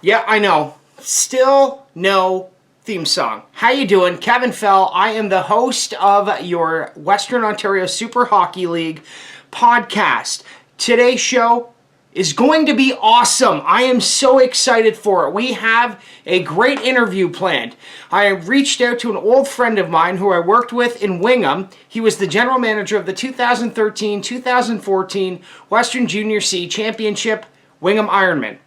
Yeah, I know. Still no theme song. How you doing? Kevin Fell. I am the host of your Western Ontario Super Hockey League podcast. Today's show is going to be awesome. I am so excited for it. We have a great interview planned. I reached out to an old friend of mine who I worked with in Wingham. He was the general manager of the 2013-2014 Western Junior C Championship Wingham Ironman.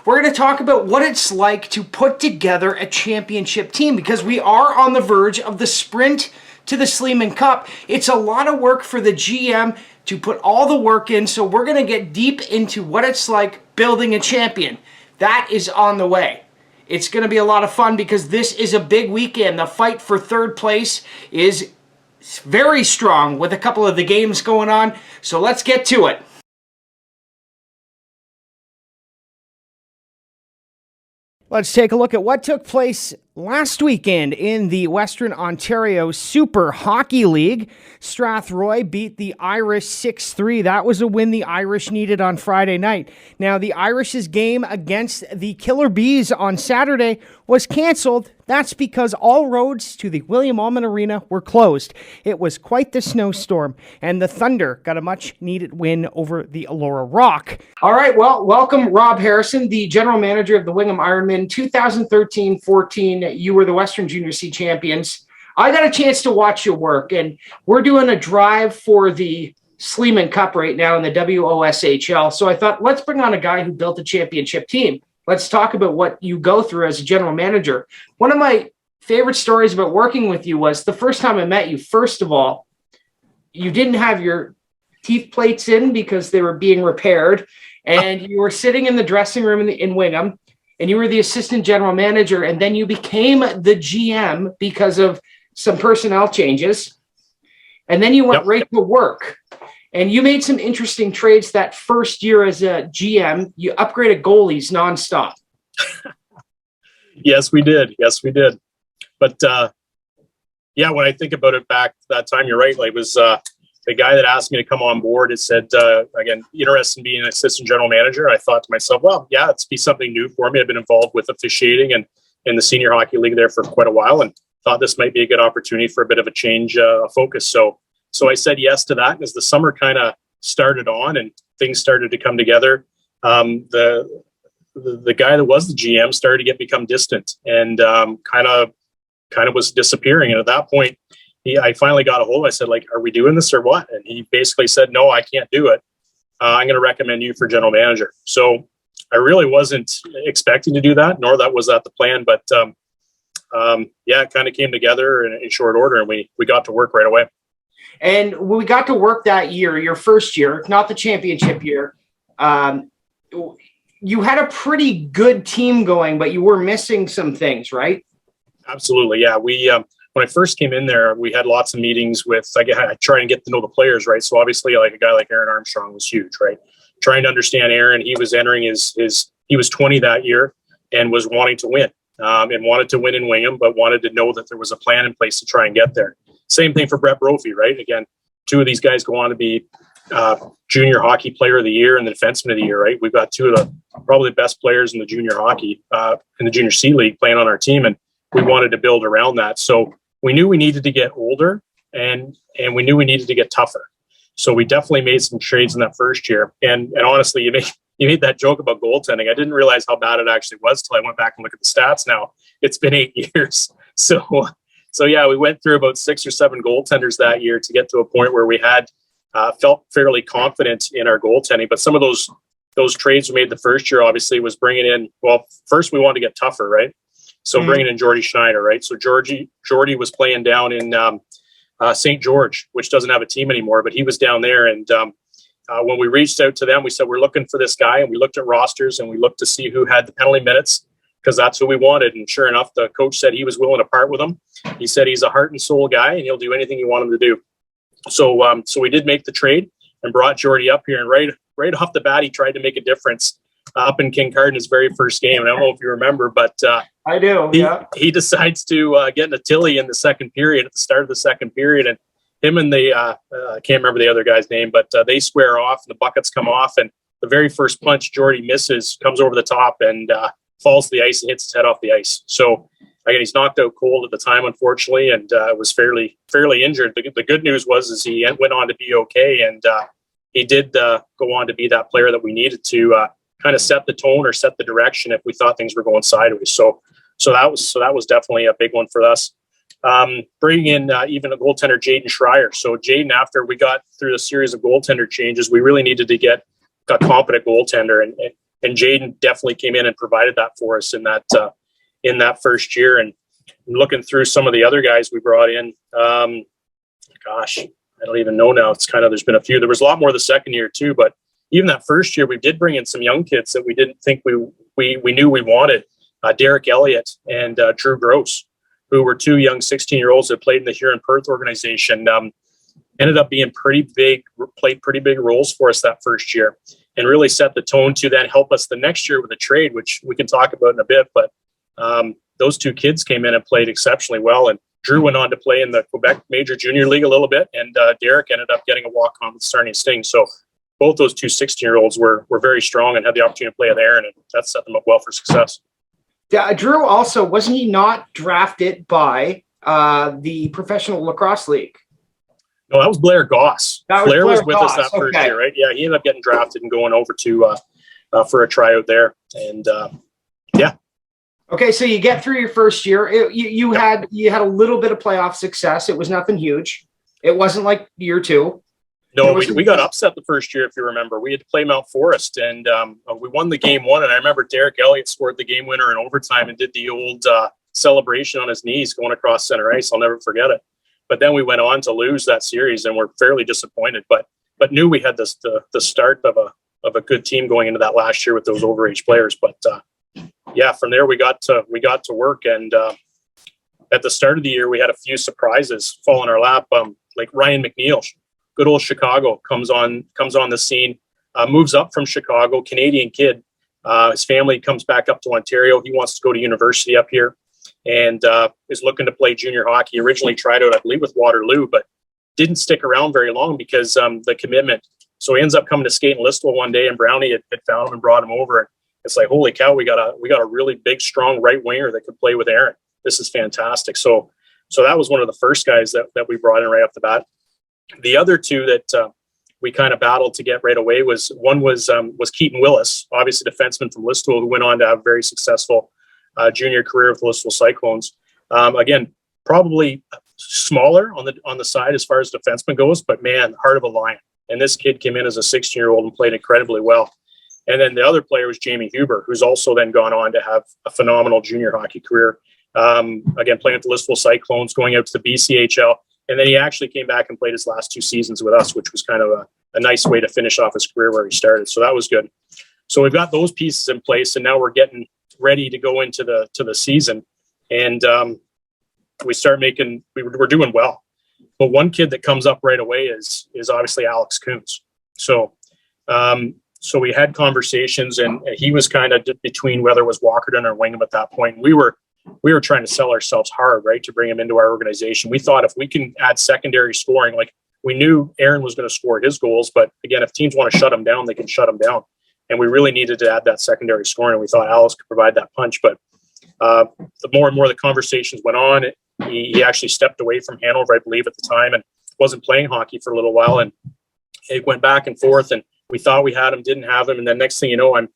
We're going to talk about what it's like to put together a championship team because we are on the verge of the sprint to the Sleeman Cup. It's a lot of work for the GM to put all the work in, so we're going to get deep into what it's like building a champion. That is on the way. It's going to be a lot of fun because this is a big weekend. The fight for third place is very strong with a couple of the games going on, so let's get to it. Let's take a look at what took place last weekend in the Western Ontario Super Hockey League. Strathroy beat the Irish 6-3. That was a win the Irish needed on Friday night. Now, the Irish's game against the Killer Bees on Saturday was canceled. That's because all roads to the William Allman Arena were closed. It was quite the snowstorm, and the Thunder got a much-needed win over the Allura Rock. All right, well, welcome, Rob Harrison, the general manager of the Wingham Ironman 2013-14. You were the Western Junior C champions. I got a chance to watch your work, and we're doing a drive for the Sleeman Cup right now in the WOSHL. So I thought, let's bring on a guy who built a championship team. Let's talk about what you go through as a general manager. One of my favorite stories about working with you was the first time I met you. First of all, you didn't have your teeth plates in because they were being repaired, and you were sitting in the dressing room in Wingham, and you were the assistant general manager, and then you became the GM because of some personnel changes, and then you went right to work. And you made some interesting trades that first year as a GM. You upgraded goalies nonstop. Yes, we did. But when I think about it back that time, you're right. Like, it was the guy that asked me to come on board. It said, again, interested in being an assistant general manager. I thought to myself, well, yeah, it's be something new for me. I've been involved with officiating and in the senior hockey league there for quite a while, and thought this might be a good opportunity for a bit of a change of focus. So I said yes to that. And as the summer kind of started on and things started to come together, the guy that was the GM started to become distant and kind of was disappearing. And at that point, I finally got a hold. I said, like, are we doing this or what? And he basically said, no, I can't do it. I'm going to recommend you for general manager. So I really wasn't expecting to do that, nor was that the plan. But it kind of came together in short order, and we got to work right away. And when we got to work that year, your first year, not the championship year, you had a pretty good team going, but you were missing some things, right? Absolutely, yeah. We when I first came in there, we had lots of meetings with. I tried to get to know the players, right? So obviously, like a guy like Aaron Armstrong was huge, right? Trying to understand Aaron, he was entering he was 20 that year and was wanting to win, and wanted to win in Wingham, but wanted to know that there was a plan in place to try and get there. Same thing for Brett Brophy, right? Again, two of these guys go on to be junior hockey player of the year and the defenseman of the year, right? We've got two of the probably the best players in the junior hockey, in the junior C league playing on our team. And we wanted to build around that. So we knew we needed to get older and we knew we needed to get tougher. So we definitely made some trades in that first year. And honestly, you made that joke about goaltending. I didn't realize how bad it actually was till I went back and looked at the stats now. It's been 8 years. So yeah, we went through about 6 or 7 goaltenders that year to get to a point where we had felt fairly confident in our goaltending. But some of those trades we made the first year, obviously, was bringing in. Well, first we wanted to get tougher, right? So bringing in Jordy Schneider, right? So Jordy was playing down in St. George, which doesn't have a team anymore, but he was down there. And when we reached out to them, we said we're looking for this guy, and we looked at rosters and we looked to see who had the penalty minutes, because that's who we wanted. And sure enough, the coach said he was willing to part with him. He said he's a heart and soul guy and he'll do anything you want him to do. So we did make the trade and brought Jordy up here. And right off the bat, he tried to make a difference up in Kincardine, his very first game. And I don't know if you remember, but I do. He decides to get in a Tilly in the second period, at the start of the second period. And him and I can't remember the other guy's name, but they square off and the buckets come off. And the very first punch Jordy misses comes over the top, and falls to the ice and hits his head off the ice. So again, he's knocked out cold at the time, unfortunately, and was fairly injured. The good news was he went on to be okay, and he did go on to be that player that we needed to kind of set the tone or set the direction if we thought things were going sideways. So that was definitely a big one for us. Bringing in even a goaltender, Jaden Schreier. So Jaden, after we got through the series of goaltender changes, we really needed to get a competent goaltender, and Jaden definitely came in and provided that for us in that first year. And looking through some of the other guys we brought in, gosh, I don't even know now. It's kind of, there's been a few. There was a lot more the second year too, but even that first year, we did bring in some young kids that we didn't think we knew we wanted. Derek Elliott and Drew Gross, who were two young 16-year-olds that played in the Huron Perth organization, ended up being played pretty big roles for us that first year, and really set the tone to then help us the next year with a trade, which we can talk about in a bit. But those two kids came in and played exceptionally well, and Drew went on to play in the Quebec Major Junior League a little bit, and Derek ended up getting a walk-on with Sarnia Sting. So both those two 16-year-olds were very strong and had the opportunity to play with Aaron, and that set them up well for success. Yeah, Drew also, wasn't he not drafted by the Professional Lacrosse League? No, that was Blair Goss. Blair was with us that first okay. year, right? Yeah, he ended up getting drafted and going over to for a tryout there, and yeah. Okay, so you get through your first year. You had a little bit of playoff success. It was nothing huge. It wasn't like year two. No, we got upset the first year, if you remember. We had to play Mount Forest, and we won the game one. And I remember Derek Elliott scored the game winner in overtime and did the old celebration on his knees going across center ice. I'll never forget it. But then we went on to lose that series, and we're fairly disappointed. But knew we had the start of a good team going into that last year with those overage players. But yeah, from there we got to work, and at the start of the year we had a few surprises fall in our lap. Like Ryan McNeil, good old Chicago, comes on the scene, moves up from Chicago, Canadian kid. His family comes back up to Ontario. He wants to go to university up here, and is looking to play junior hockey. Originally tried out, I believe, with Waterloo, but didn't stick around very long because the commitment. So he ends up coming to skate in Listowel one day, and Brownie had found him and brought him over. And it's like, holy cow, we got a really big, strong right winger that could play with Aaron. This is fantastic. So that was one of the first guys that we brought in right off the bat. The other two that we kind of battled to get right away was Keaton Willis, obviously defenseman from Listowel, who went on to have a very successful junior career with the Listowel Cyclones. Again, probably smaller on the side as far as defenseman goes, but man, heart of a lion. And this kid came in as a 16-year-old and played incredibly well. And then the other player was Jamie Huber, who's also then gone on to have a phenomenal junior hockey career. Again, playing with the Listowel Cyclones, going out to the BCHL. And then he actually came back and played his last 2 seasons with us, which was kind of a nice way to finish off his career where he started. So that was good. So we've got those pieces in place, and now we're getting ready to go into the season. And we start we're doing well. But one kid that comes up right away is obviously Alex Kuntz. So we had conversations, and he was kind of between whether it was Walkerton or Wingham at that point. We were trying to sell ourselves hard, right, to bring him into our organization. We thought if we can add secondary scoring, like we knew Aaron was going to score his goals, but again, if teams want to shut him down, they can shut him down. And we really needed to add that secondary scoring, and we thought Alex could provide that punch. But the more and more the conversations went on, he actually stepped away from Hanover, I believe, at the time, and wasn't playing hockey for a little while. And it went back and forth, and we thought we had him, didn't have him. And then next thing you know, I'm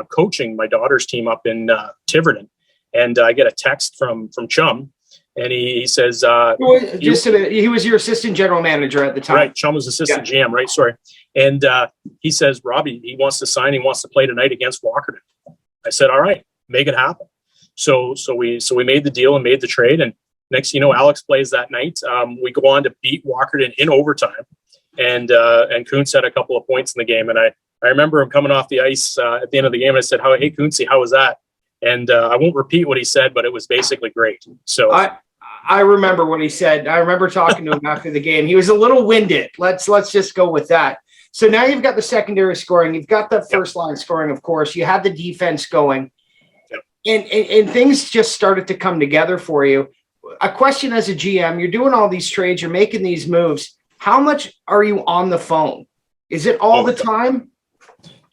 coaching my daughter's team up in Tiverton. And I get a text from Chum, and he says, he was your assistant general manager at the time. Right. Chum was assistant GM, right? Sorry. And he says, Robbie, he wants to sign. He wants to play tonight against Walkerton. I said, all right, make it happen. So we made the deal and made the trade. And next, Alex plays that night. We go on to beat Walkerton in overtime. And Kuntz had a couple of points in the game. And I remember him coming off the ice at the end of the game. And I said, hey, Kuntzy, how was that? And I won't repeat what he said, but it was basically great. So I remember what he said. I remember talking to him after the game. He was a little winded. Let's just go with that. So now you've got the secondary scoring. You've got the first line scoring, of course. You have the defense going. Yep. And things just started to come together for you. A question as a GM, you're doing all these trades, you're making these moves. How much are you on the phone? Is it all the time?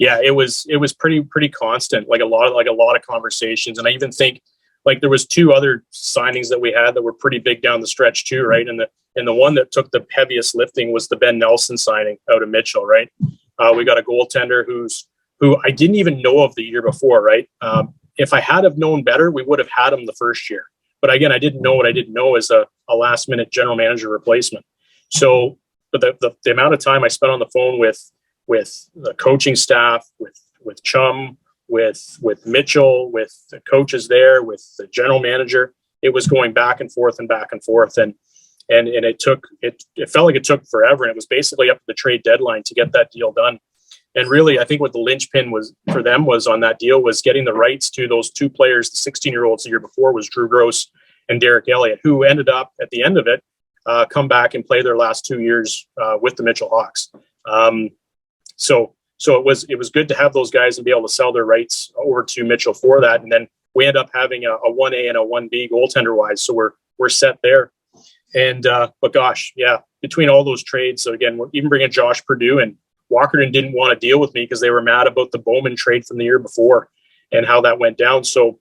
Yeah, it was pretty constant, like a lot of conversations. And I even think like there was two other signings that we had that were pretty big down the stretch too, right? And the one that took the heaviest lifting was the Ben Nelson signing out of Mitchell, right? We got a goaltender who I didn't even know of the year before, right? If I had have known better, we would have had him the first year. But again, I didn't know what I didn't know as a last minute general manager replacement. So, but the amount of time I spent on the phone with the coaching staff, with Chum, with Mitchell, with the coaches there, with the general manager, it was going back and forth and back and forth. And it felt like it took forever. And it was basically up to the trade deadline to get that deal done. And really, I think what the linchpin was for them was on that deal was getting the rights to those two players, the 16-year-olds the year before was Drew Gross and Derek Elliott, who ended up at the end of it, come back and play their last 2 years with the Mitchell Hawks. So it was good to have those guys and be able to sell their rights over to Mitchell for that. And then we end up having a 1A and a 1B goaltender wise. So we're set there. And, but gosh, yeah, between all those trades. So again, even bringing Josh Purdue and Walkerton didn't want to deal with me because they were mad about the Bowman trade from the year before and how that went down. So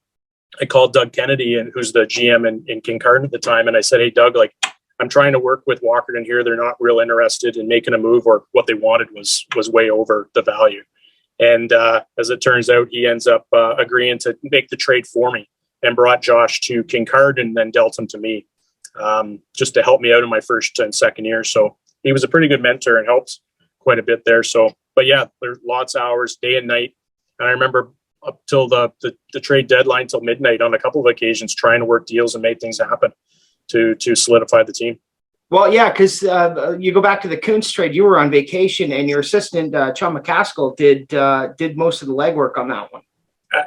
I called Doug Kennedy, and who's the GM in Kincardine at the time. And I said, hey, Doug, like, I'm trying to work with Walkerton here. They're not real interested in making a move, or what they wanted was way over the value. And as it turns out, he ends up agreeing to make the trade for me and brought Josh to Kincardine and then dealt him to me just to help me out in my first and second year. So he was a pretty good mentor and helped quite a bit there. So, but yeah, there's lots of hours, day and night. And I remember up till the trade deadline till midnight on a couple of occasions, trying to work deals and make things happen to solidify the team. Well, yeah, because you go back to the Kuntz trade, you were on vacation, and your assistant, Chum McCaskill, did most of the legwork on that one.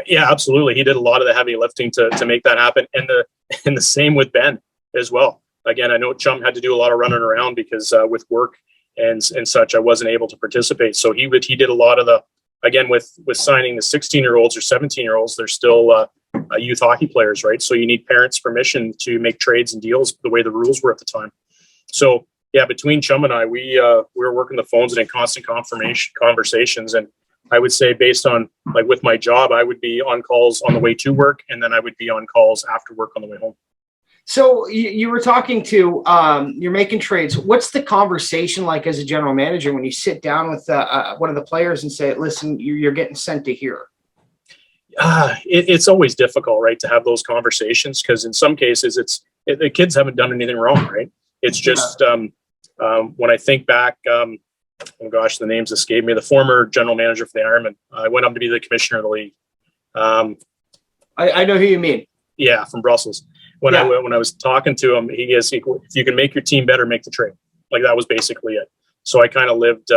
Yeah, absolutely. He did a lot of the heavy lifting to make that happen. And the same with Ben as well. Again, I know Chum had to do a lot of running around because with work and such, I wasn't able to participate. So he did a lot of the, again, with signing the 16-year-olds or 17-year-olds, they're still youth hockey players, right? So you need parents' permission to make trades and deals the way the rules were at the time. So yeah, between Chum and I, we were working the phones and in constant conversations. And I would say, based on like with my job, I would be on calls on the way to work, and then I would be on calls after work on the way home. So you were talking to, you're making trades. What's the conversation like as a general manager when you sit down with one of the players and say, listen, you're getting sent to here? It's always difficult, right, to have those conversations, because in some cases the kids haven't done anything wrong, right? It's just when I think back, oh gosh, the names escape me. The former general manager for the Ironman, I went up to be the commissioner of the league. I know who you mean. Yeah, from Brussels. When I was talking to him, he goes, if you can make your team better, make the trade. Like, that was basically it. So I kind of lived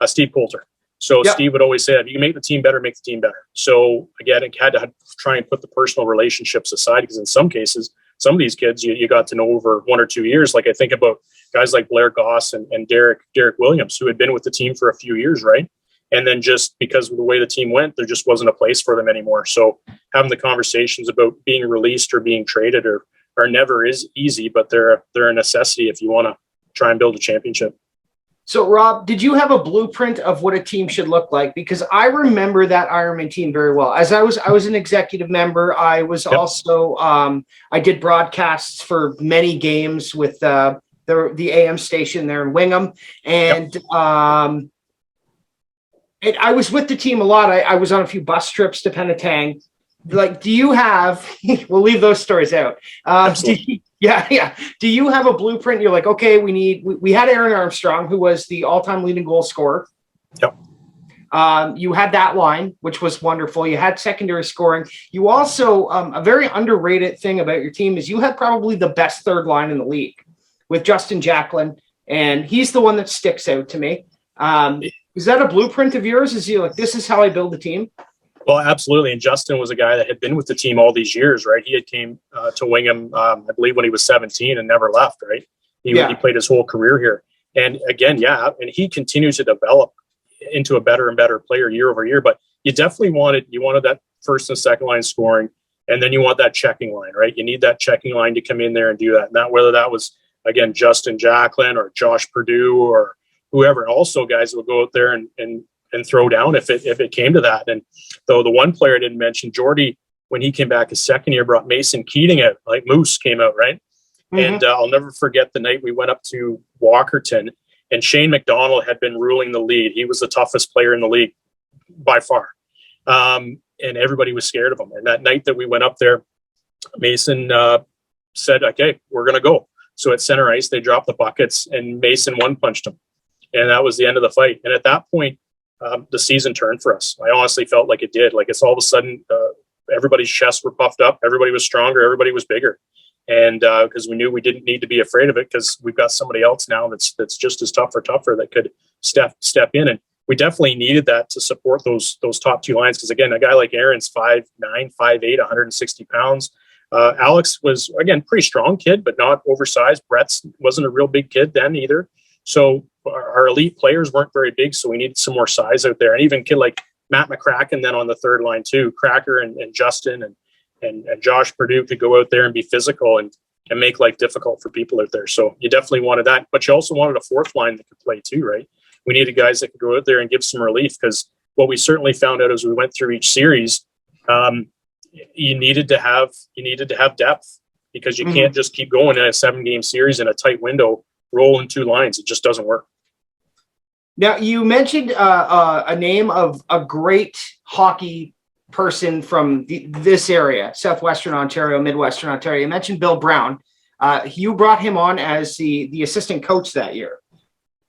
Steve Coulter. So Steve would always say, if you can make the team better, make the team better. So again, I had to try and put the personal relationships aside, because in some cases, some of these kids you got to know over 1 or 2 years. Like, I think about guys like Blair Goss and Derek Williams, who had been with the team for a few years, right? And then just because of the way the team went, there just wasn't a place for them anymore. So having the conversations about being released or being traded are never is easy, but they're a necessity if you want to try and build a championship. So, Rob, did you have a blueprint of what a team should look like? Because I remember that Ironman team very well. As I was an executive member. I was also I did broadcasts for many games with the AM station there in Wingham, and I was with the team a lot. I was on a few bus trips to Penetang. Like, do you have? We'll leave those stories out. Do you have a blueprint? You're like, okay, we had Aaron Armstrong, who was the all-time leading goal scorer. Yep. You had that line, which was wonderful. You had secondary scoring. You also, a very underrated thing about your team is you had probably the best third line in the league with Justin Jacklin, and he's the one that sticks out to me. Is that a blueprint of yours? Is you like, this is how I build a team? Well, absolutely. And Justin was a guy that had been with the team all these years, right? He had came to Wingham, I believe, when he was 17 and never left, right? He played his whole career here. And again, and he continues to develop into a better and better player year over year. But you definitely wanted that first and second line scoring, and then you want that checking line, right? You need that checking line to come in there and do that. And that, whether that was, again, Justin Jacklin or Josh Purdue or whoever, also guys that would go out there and throw down if it came to that. And though the one player I didn't mention, Jordy, when he came back his second year, brought Mason Keating out, like Moose came out, right? And I'll never forget the night we went up to Walkerton, and Shane McDonald had been ruling the lead. He was the toughest player in the league by far. And everybody was scared of him. And that night that we went up there, Mason said, okay, we're going to go. So at center ice, they dropped the buckets and Mason one-punched him. And that was the end of the fight. And at that point, the season turned for us. I honestly felt like it did. Like it's all of a sudden, everybody's chests were puffed up. Everybody was stronger. Everybody was bigger. And because we knew we didn't need to be afraid of it, because we've got somebody else now that's just as tough or tougher that could step in. And we definitely needed that to support those top two lines. Because again, a guy like Aaron's 5'9", 5'8", 160 pounds. Alex was, again, pretty strong kid, but not oversized. Brett's wasn't a real big kid then either. So our elite players weren't very big. So we needed some more size out there. And even a kid like Matt McCracken then on the third line too, Cracker and Justin and Josh Purdue could go out there and be physical and make life difficult for people out there. So you definitely wanted that, but you also wanted a fourth line that could play too, right? We needed guys that could go out there and give some relief, because what we certainly found out as we went through each series, you needed to have depth, because you can't just keep going in a 7-game series in a tight window, rolling two lines. It just doesn't work. Now, you mentioned a name of a great hockey person from this area, Southwestern Ontario, Midwestern Ontario. You mentioned Bill Brown. You brought him on as the assistant coach that year.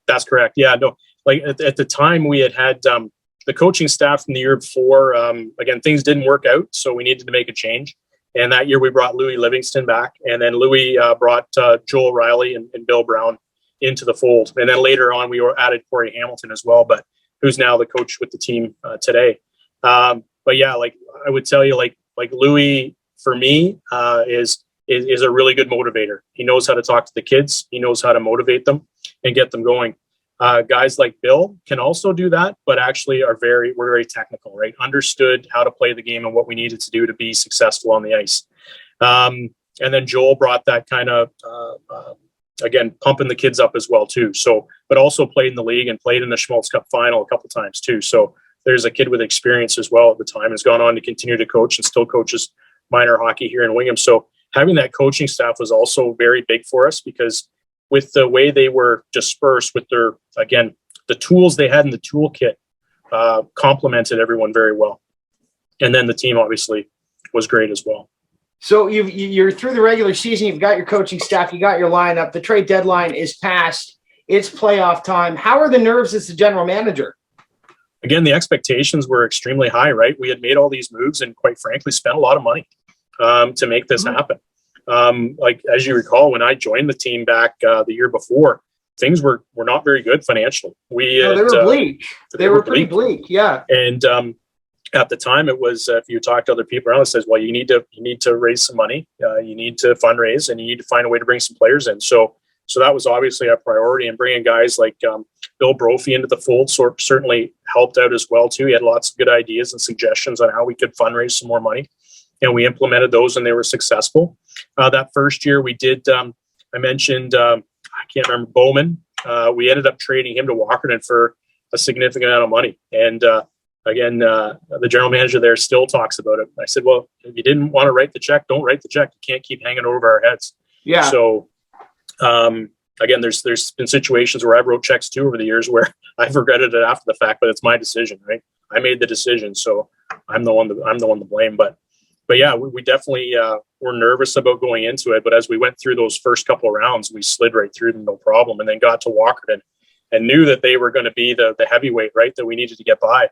That's correct. Yeah, no, like at the time we had the coaching staff from the year before. Again, things didn't work out, so we needed to make a change. And that year we brought Louis Livingston back, and then Louis brought Joel Riley and Bill Brown into the fold. And then later on we added Corey Hamilton as well, but who's now the coach with the team today. But yeah, like I would tell you, like Louis for me is a really good motivator. He knows how to talk to the kids. He knows how to motivate them and get them going. Guys like Bill can also do that, but actually we're very technical, right? Understood how to play the game and what we needed to do to be successful on the ice. And then Joel brought that kind of, again, pumping the kids up as well too. So, but also played in the league and played in the Schmaltz Cup final a couple times too. So there's a kid with experience as well at the time, has gone on to continue to coach and still coaches minor hockey here in Wingham. So having that coaching staff was also very big for us, because with the way they were dispersed with their, again, the tools they had in the toolkit complemented everyone very well. And then the team obviously was great as well. So you're through the regular season, you've got your coaching staff, you got your lineup, the trade deadline is passed, it's playoff time. How are the nerves as the general manager? Again, the expectations were extremely high, right? We had made all these moves and quite frankly spent a lot of money to make this happen. Like, as you recall, when I joined the team back the year before, things were not very good financially. They were bleak. They were pretty bleak. Yeah. And at the time it was, if you talk to other people around, it says, well, you need to raise some money. You need to fundraise, and you need to find a way to bring some players in. So that was obviously a priority, and bringing guys like Bill Brophy into the fold certainly helped out as well too. He had lots of good ideas and suggestions on how we could fundraise some more money, and we implemented those, and they were successful. That first year we did, I mentioned, I can't remember, Bowman. We ended up trading him to Walkerton for a significant amount of money. And again, the general manager there still talks about it. I said, well, if you didn't want to write the check, don't write the check. You can't keep hanging over our heads. Yeah. So again, there's been situations where I've wrote checks too over the years where I've regretted it after the fact, but it's my decision, right? I made the decision, so I'm the one to blame. But yeah, we definitely were nervous about going into it. But as we went through those first couple of rounds, we slid right through them, no problem. And then got to Walkerton and knew that they were going to be the heavyweight, right, that we needed to get by.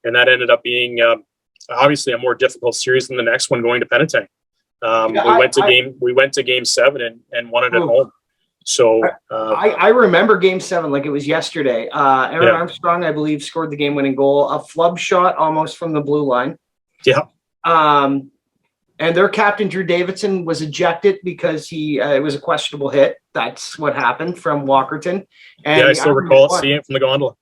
And that ended up being obviously a more difficult series than the next one, going to Penetang. We went to game 7 and won it at home. So I remember game 7 like it was yesterday. Aaron Armstrong, I believe, scored the game-winning goal, a flub shot almost from the blue line. Yeah. And their captain, Drew Davidson, was ejected because it was a questionable hit. That's what happened from Walkerton. And I still recall seeing it from the gondola.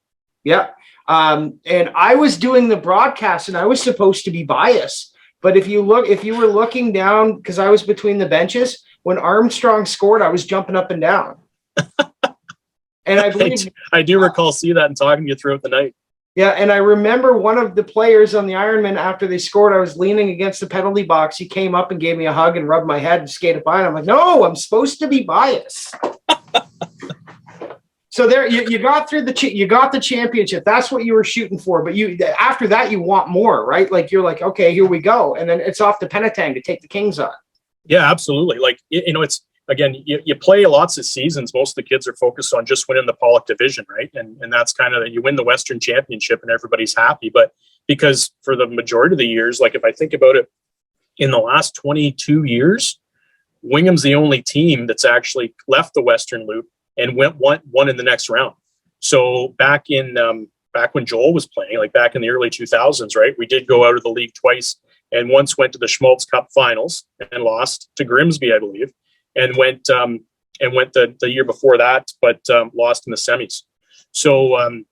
Yeah. And I was doing the broadcast, and I was supposed to be biased. But if you were looking down, because I was between the benches, when Armstrong scored, I was jumping up and down. And I believe I do recall seeing that and talking to you throughout the night. Yeah, and I remember one of the players on the Ironman, after they scored, I was leaning against the penalty box. He came up and gave me a hug and rubbed my head and skated by. And I'm like, no, I'm supposed to be biased. So there, you got through you got the championship. That's what you were shooting for. But after that, you want more, right? Like you're like, okay, here we go, and then it's off to Penetang to take the Kings on. Yeah, absolutely. Like it's again, you play lots of seasons. Most of the kids are focused on just winning the Pollock division, right? And that's kind of, you win the Western Championship and everybody's happy. But because for the majority of the years, like if I think about it, in the last 22 years, Wingham's the only team that's actually left the Western Loop and won in the next round. So back when Joel was playing, like back in the early 2000s, right, we did go out of the league twice, and once went to the Schmaltz Cup finals and lost to Grimsby, I believe, and went the year before that, but lost in the semis. So and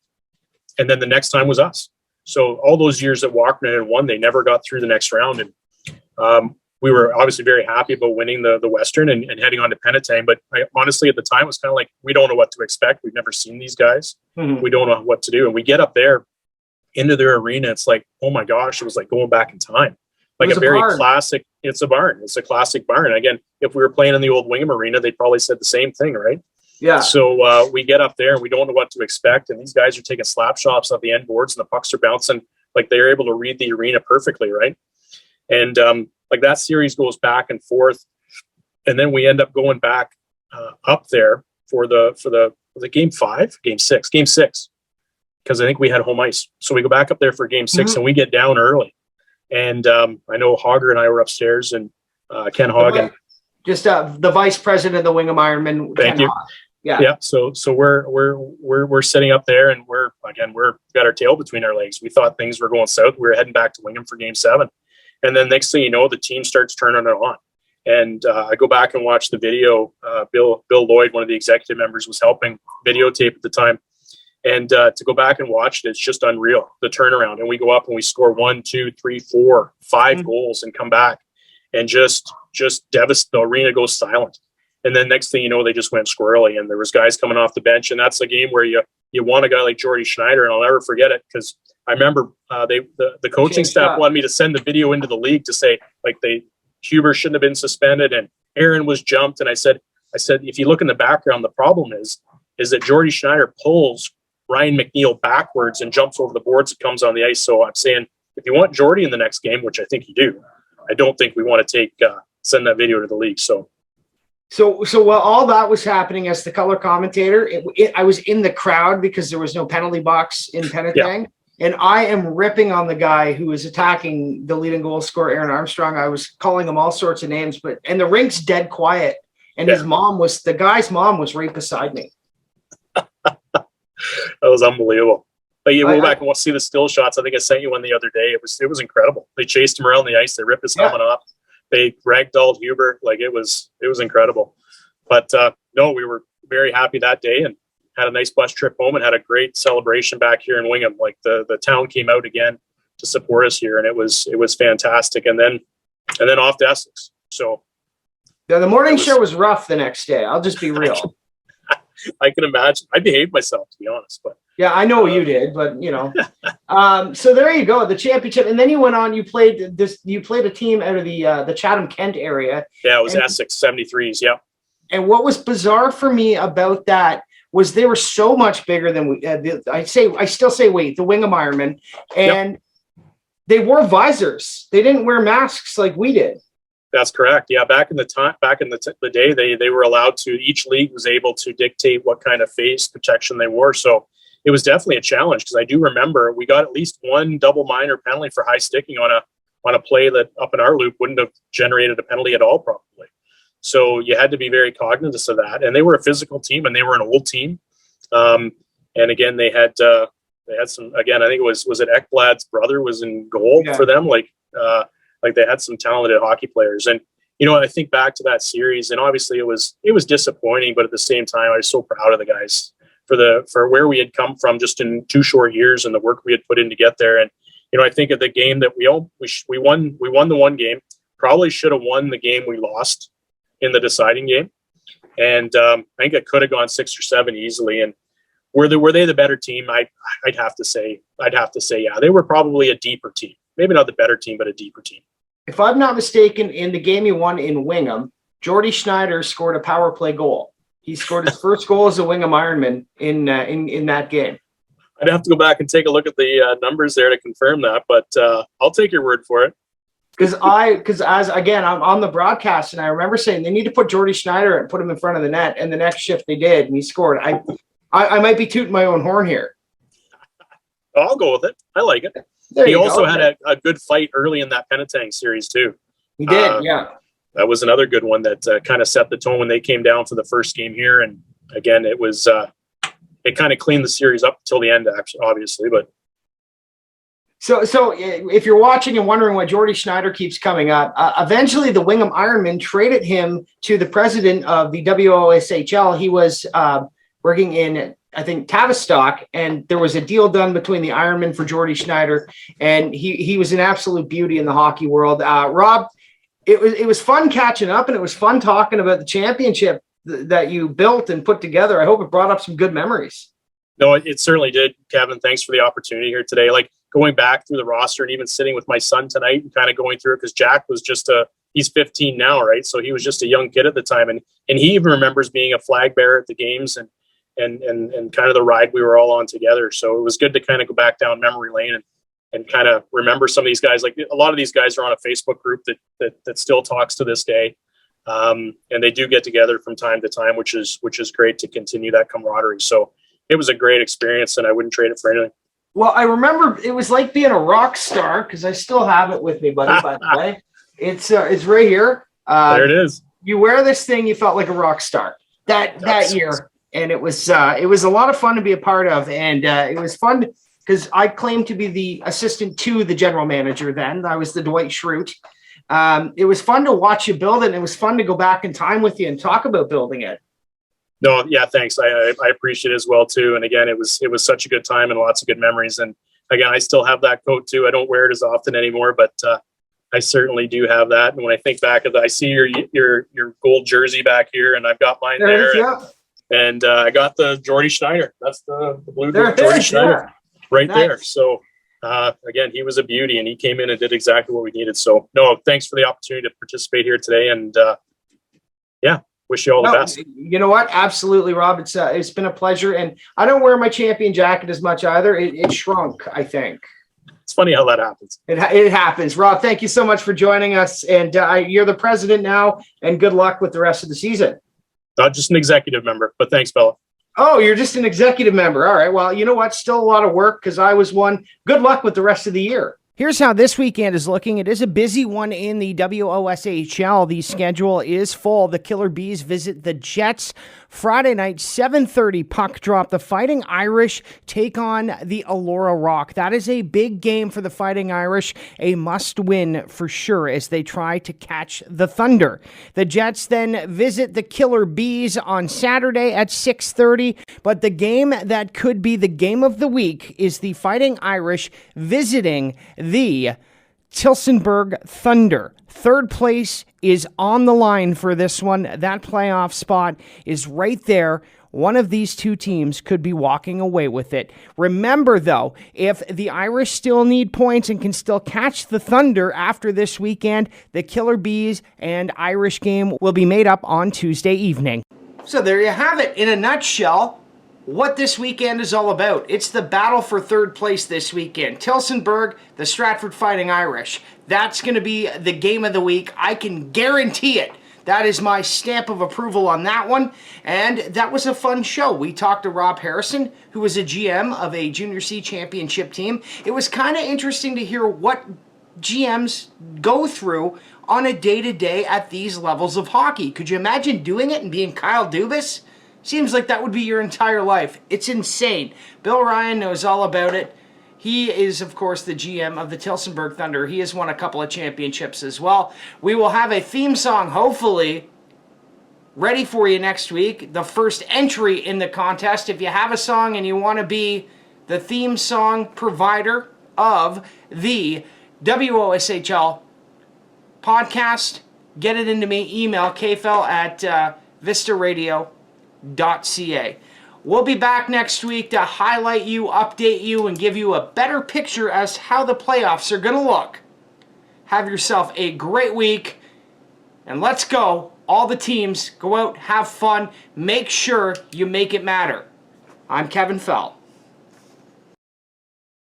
then the next time was us. So all those years that Walkerton had won, they never got through the next round, and we were obviously very happy about winning the Western and heading on to Penetang. But honestly, at the time, it was kind of like, we don't know what to expect. We've never seen these guys. Mm-hmm. We don't know what to do. And we get up there into their arena. It's like, oh my gosh, it was like going back in time. Like a very classic, it's a barn. It's a classic barn. Again, if we were playing in the old Wingham Arena, they'd probably said the same thing, right? Yeah. So we get up there and we don't know what to expect. And these guys are taking slap shots at the end boards and the pucks are bouncing. Like they're able to read the arena perfectly, right? And like that series goes back and forth. And then we end up going back up there for the was it game six, because I think we had home ice. So we go back up there for game 6, mm-hmm. and we get down early. And I know Hogger and I were upstairs, and Ken Hogg, just the vice president of the Wingham Ironman. Thank you. Yeah. So we're sitting up there, and we're got our tail between our legs. We thought things were going south. We were heading back to Wingham for game 7, and then next thing you know, the team starts turning it on. And I go back and watch the video. Bill Lloyd, one of the executive members, was helping videotape at the time. And to go back and watch it, it's just unreal, the turnaround. And we go up and we score 1, 2, 3, 4, 5 mm-hmm. goals and come back and just devastate. The arena goes silent. And then next thing you know, they just went squirrely, and there was guys coming off the bench. And that's a game where you want a guy like Jordy Schneider, and I'll never forget it, because I remember the coaching staff wanted me to send the video into the league to say, like, Huber shouldn't have been suspended and Aaron was jumped. And I said, if you look in the background, the problem is that Jordy Schneider pulls Ryan McNeil backwards and jumps over the boards and comes on the ice. So I'm saying, if you want Jordy in the next game, which I think you do, I don't think we want to send that video to the league. So while all that was happening, as the color commentator, I was in the crowd because there was no penalty box in Penetang. Yeah. And I am ripping on the guy who was attacking the leading goal scorer, Aaron Armstrong. I was calling him all sorts of names, and the rink's dead quiet. And the guy's mom was right beside me. That was unbelievable. Like, you go back and see the still shots. I think I sent you one the other day. It was incredible. They chased him around the ice. They ripped his helmet off. They ragdolled Huber. Like, it was incredible. But no, we were very happy that day and had a nice bus trip home and had a great celebration back here in Wingham. Like, the town came out again to support us here, and it was fantastic. And then off to Essex. So yeah, the morning show was rough the next day. I'll just be real. I can imagine. I behaved myself, to be honest, but yeah, I know you did, but so there you go, the championship. And then you went on, you played a team out of the Chatham Kent area. Yeah, it was Essex 73s. Yeah. And what was bizarre for me about that was they were so much bigger than we. I still say the Wingham Ironman, and they wore visors. They didn't wear masks like we did. That's correct. Yeah, back in the day, they were allowed to. Each league was able to dictate what kind of face protection they wore. So it was definitely a challenge, because I do remember we got at least one double minor penalty for high sticking on a play that up in our loop wouldn't have generated a penalty at all, probably. So you had to be very cognizant of that. And they were a physical team, and they were an old team. And again, they had some. Again, I think was it Ekblad's brother was in goal for them. Like they had some talented hockey players. And I think back to that series, and obviously it was disappointing, but at the same time, I was so proud of the guys for where we had come from just in 2 short years and the work we had put in to get there. And I think at the game that we won the one game, probably should have won the game we lost in the deciding game. And I think it could have gone 6 or 7 easily. And were they the better team? I'd have to say yeah. They were probably a deeper team. Maybe not the better team, but a deeper team. If I'm not mistaken, in the game you won in Wingham, Jordy Schneider scored a power play goal. He scored his first goal as a Wingham Ironman in that game. I'd have to go back and take a look at the numbers there to confirm that, but I'll take your word for it. Because I'm on the broadcast, and I remember saying they need to put Jordy Schneider and put him in front of the net, and the next shift they did, and he scored. I might be tooting my own horn here. I'll go with it. I like it. He also had a good fight early in that Penetang series too. He did, yeah. That was another good one that kind of set the tone when they came down for the first game here, and again, it was it kind of cleaned the series up till the end, actually, obviously, but. So if you're watching and wondering why Jordy Schneider keeps coming up, eventually the Wingham Ironman traded him to the president of the WOSHL. He was working in, I think, Tavistock, and there was a deal done between the Ironman for Jordy Schneider, and he was an absolute beauty in the hockey world. Rob, it was fun catching up, and it was fun talking about the championship that you built and put together. I hope it brought up some good memories. No, it certainly did, Kevin. Thanks for the opportunity here today. Like, going back through the roster and even sitting with my son tonight and kind of going through it, because Jack was he's 15 now, right? So he was just a young kid at the time. And he even remembers being a flag bearer at the games and kind of the ride we were all on together. So it was good to kind of go back down memory lane and kind of remember some of these guys. Like, a lot of these guys are on a Facebook group that still talks to this day. And they do get together from time to time, which is great to continue that camaraderie. So it was a great experience, and I wouldn't trade it for anything. Well, I remember it was like being a rock star, because I still have it with me, buddy, by the way. It's right here. There it is. You wear this thing, you felt like a rock star that year. And it was a lot of fun to be a part of. And it was fun because I claimed to be the assistant to the general manager then. I was the Dwight Schrute. It was fun to watch you build it, and it was fun to go back in time with you and talk about building it. No, yeah, thanks. I appreciate it as well too. And again, it was such a good time and lots of good memories. And again, I still have that coat too. I don't wear it as often anymore, but I certainly do have that. And when I think back I see your gold jersey back here, and I've got mine there. And I got the Jordy Schneider. That's the blue Jordy Schneider right there. So again, he was a beauty, and he came in and did exactly what we needed. So no, thanks for the opportunity to participate here today. And yeah. Wish you all the best. You know what? Absolutely, Rob. It's been a pleasure. And I don't wear my champion jacket as much either. It shrunk, I think. It's funny how that happens. It happens. Rob, thank you so much for joining us. And you're the president now, and good luck with the rest of the season. Not just an executive member, but thanks, fella. Oh, you're just an executive member. All right. Well, you know what? Still a lot of work, because I was one. Good luck with the rest of the year. Here's how this weekend is looking. It is a busy one in the WOSHL. The schedule is full. The Killer Bees visit the Jets Friday night, 7:30 puck drop. The Fighting Irish take on the Allura Rock. That is a big game for the Fighting Irish, a must-win for sure as they try to catch the Thunder. The Jets then visit the Killer Bees on Saturday at 6:30, but the game that could be the game of the week is the Fighting Irish visiting the Tillsonburg Thunder. Third place is on the line for this one. That playoff spot is right there. One of these two teams could be walking away with it. Remember, though, if the Irish still need points and can still catch the Thunder after this weekend, the Killer Bees and Irish game will be made up on Tuesday evening. So there you have it. In a nutshell, what this weekend is all about. It's the battle for third place this weekend. Tillsonburg, the Stratford Fighting Irish. That's going to be the game of the week. I can guarantee it. That is my stamp of approval on that one. And that was a fun show. We talked to Rob Harrison, who was a GM of a Junior C championship team. It was kind of interesting to hear what GMs go through on a day-to-day at these levels of hockey. Could you imagine doing it and being Kyle Dubas? Seems like that would be your entire life. It's insane. Bill Ryan knows all about it. He is, of course, the GM of the Tillsonburg Thunder. He has won a couple of championships as well. We will have a theme song, hopefully, ready for you next week. The first entry in the contest. If you have a song and you want to be the theme song provider of the WOSHL podcast, get it into me. Email kfel at vistaradio.ca. We'll be back next week to highlight you, update you, and give you a better picture as how the playoffs are going to look. Have yourself a great week, and let's go. All the teams, go out, have fun, make sure you make it matter. I'm Kevin Fell.